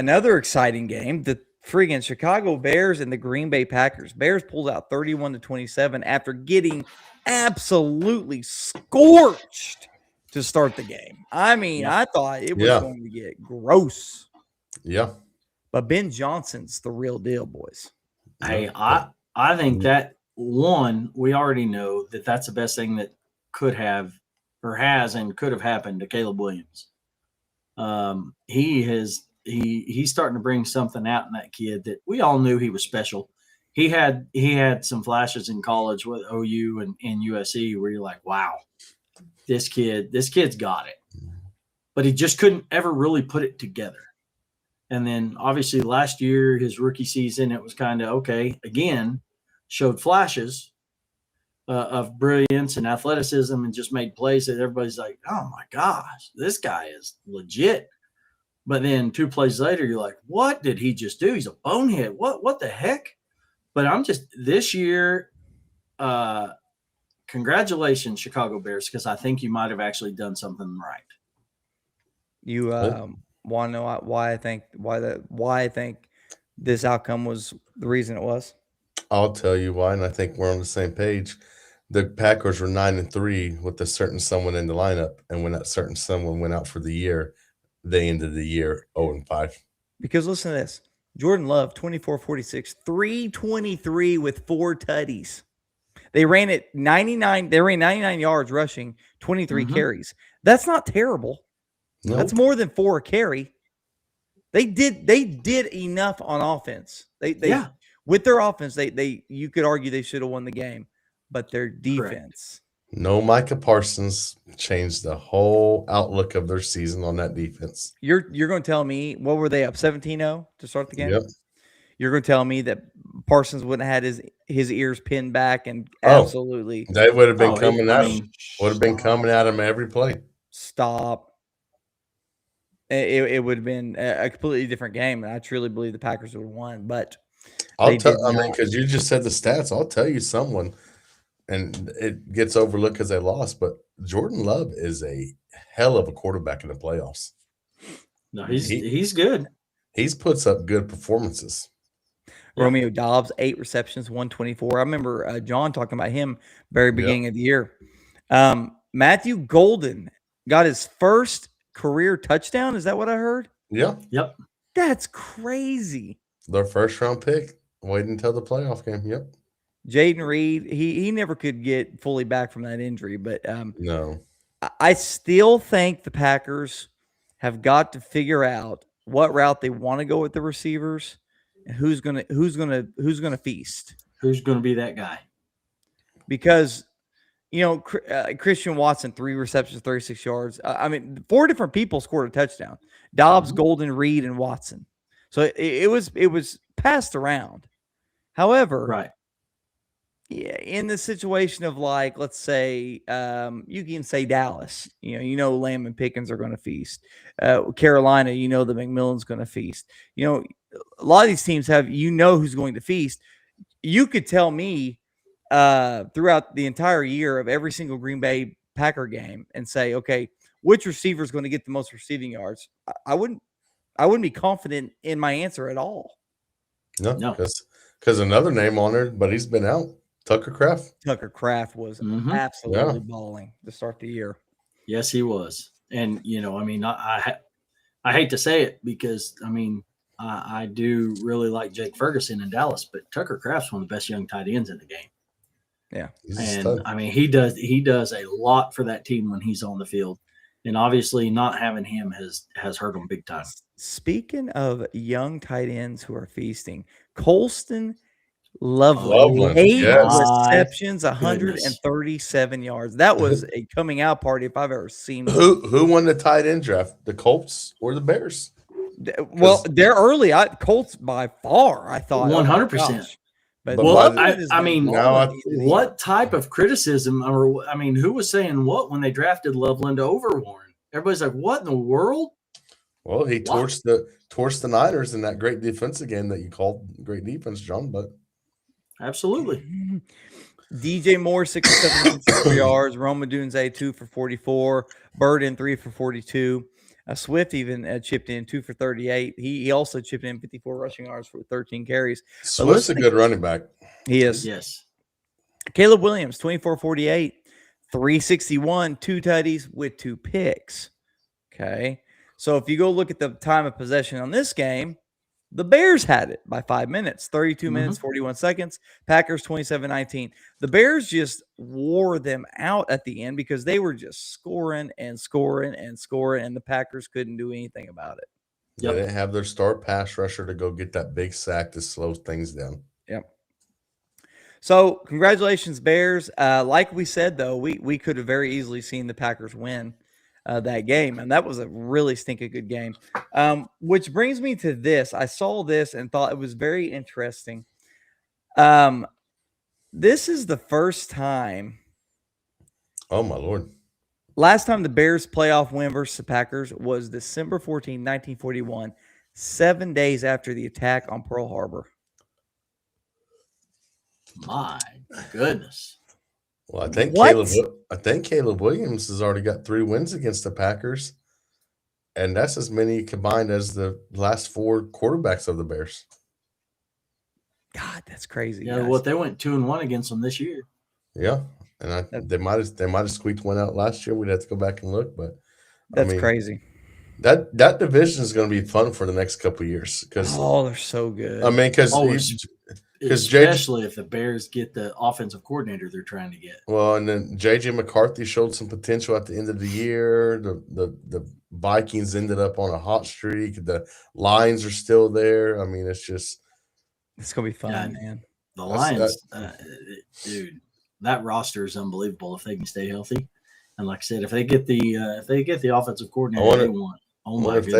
Another exciting game, the friggin' Chicago Bears and the Green Bay Packers. Bears pulled out 31-27 after getting absolutely scorched to start the game. I mean, Yeah. I thought it was Yeah. going to get gross. Yeah. But Ben Johnson's the real deal, boys. Hey, I think that one, we already know that that's the best thing that could have or has and could have happened to Caleb Williams. He's starting to bring something out in that kid that we all knew he was special. He had some flashes in college with OU and USC where you're like, wow, this kid's got it. But he just couldn't ever really put it together. And then obviously last year, his rookie season, it was kind of okay. Again, showed flashes of brilliance and athleticism and just made plays that everybody's like, oh my gosh, this guy is legit. But then 2 plays later, you're like, what did he just do? He's a bonehead. What the heck? But I'm just this year, congratulations, Chicago Bears, because I think you might have actually done something right. You want to know why I think this outcome was the reason it was? I'll tell you why, and I think we're on the same page. The Packers were 9-3 with a certain someone in the lineup, and when that certain someone went out for the year, they ended the year 0-5. Because listen to this. Jordan Love, 24-46, 323 with 4 tutties. They ran it 99. They ran 99 yards rushing, 23 carries. That's not terrible. Nope. That's more than 4 a carry. They did enough on offense. They with their offense, they you could argue they should have won the game, but their defense. No Micah Parsons changed the whole outlook of their season on that defense. You're going to tell me, what were they up 17-0 to start the game? Yep. You're going to tell me that Parsons wouldn't have had his ears pinned back and absolutely they would have been coming at him. Would have been coming at him every play. Stop. It would have been a completely different game, and I truly believe the Packers would have won. But because you just said the stats, I'll tell you someone, and it gets overlooked because they lost. But Jordan Love is a hell of a quarterback in the playoffs. No, he's good. He's puts up good performances. Romeo Dobbs, 8 receptions, 124. I remember John talking about him very beginning of the year. Matthew Golden got his first career touchdown. Is that what I heard? Yeah. Yep. That's crazy. Their first round pick. Waiting until the playoff game. Yep. Jaden Reed, he never could get fully back from that injury, but no. I still think the Packers have got to figure out what route they want to go with the receivers and who's gonna feast. Who's gonna be that guy? Because Christian Watson, 3 receptions, 36 yards. 4 different people scored a touchdown. Dobbs, Golden, Reed, and Watson. So it was passed around. However, right. Yeah, in the situation of, like, let's say you can say Dallas, Lamb and Pickens are going to feast. Carolina, the McMillan's going to feast. A lot of these teams have, who's going to feast. You could tell me throughout the entire year of every single Green Bay Packer game and say, okay, which receiver is going to get the most receiving yards? I wouldn't be confident in my answer at all. No, because another name on there, but he's been out. Tucker Kraft. Tucker Kraft was absolutely balling to start the year. Yes, he was. And, I hate to say it because, I do really like Jake Ferguson in Dallas, but Tucker Kraft's one of the best young tight ends in the game. Yeah. And, he does a lot for that team when he's on the field. And obviously not having him has hurt them big time. Speaking of young tight ends who are feasting, Colston Loveland. 8 receptions, 137 yards. That was a coming out party if I've ever seen one. Who won the tight end draft? The Colts or the Bears? Well, they're early. Colts by far, I thought. 100%. But what type of criticism or who was saying what when they drafted Loveland over Warren? Everybody's like, what in the world? Well, he torched the Niners in that great defensive game that you called great defense, John, but absolutely. DJ Moore, 67 yards. Roma Dunze, 2 for 44. Burden, 3 for 42. Swift even chipped in 2 for 38. He also chipped in 54 rushing yards for 13 carries. Swift's a good running back. He is. Yes. Caleb Williams, 24-48, 361, 2 tutties with 2 picks. Okay. So if you go look at the time of possession on this game, the Bears had it by 5 minutes, 32 minutes, 41 seconds. Packers 27-19. The Bears just wore them out at the end because they were just scoring and scoring and scoring, and the Packers couldn't do anything about it. They didn't have their star pass rusher to go get that big sack to slow things down. Yep. So congratulations, Bears. Like we said, though, we could have very easily seen the Packers win that game, and that was a really stinking good game. Which brings me to this. I saw this and thought it was very interesting. This is the first time. Oh, my Lord. Last time the Bears playoff win versus the Packers was December 14, 1941, 7 days after the attack on Pearl Harbor. My goodness. Well, I think Caleb Williams has already got 3 wins against the Packers, and that's as many combined as the last 4 quarterbacks of the Bears. God, that's crazy. Yeah, guys. they went 2-1 against them this year. Yeah, and they might have squeaked one out last year. We'd have to go back and look, but that's crazy. That division is going to be fun for the next couple of years because they're so good. I mean, because especially if the Bears get the offensive coordinator they're trying to get. Well, and then J.J. McCarthy showed some potential at the end of the year. The Vikings ended up on a hot streak. The Lions are still there. I mean, it's going to be fun, man. The Lions, dude, that roster is unbelievable if they can stay healthy. And like I said, if they get the offensive coordinator they want, oh my goodness.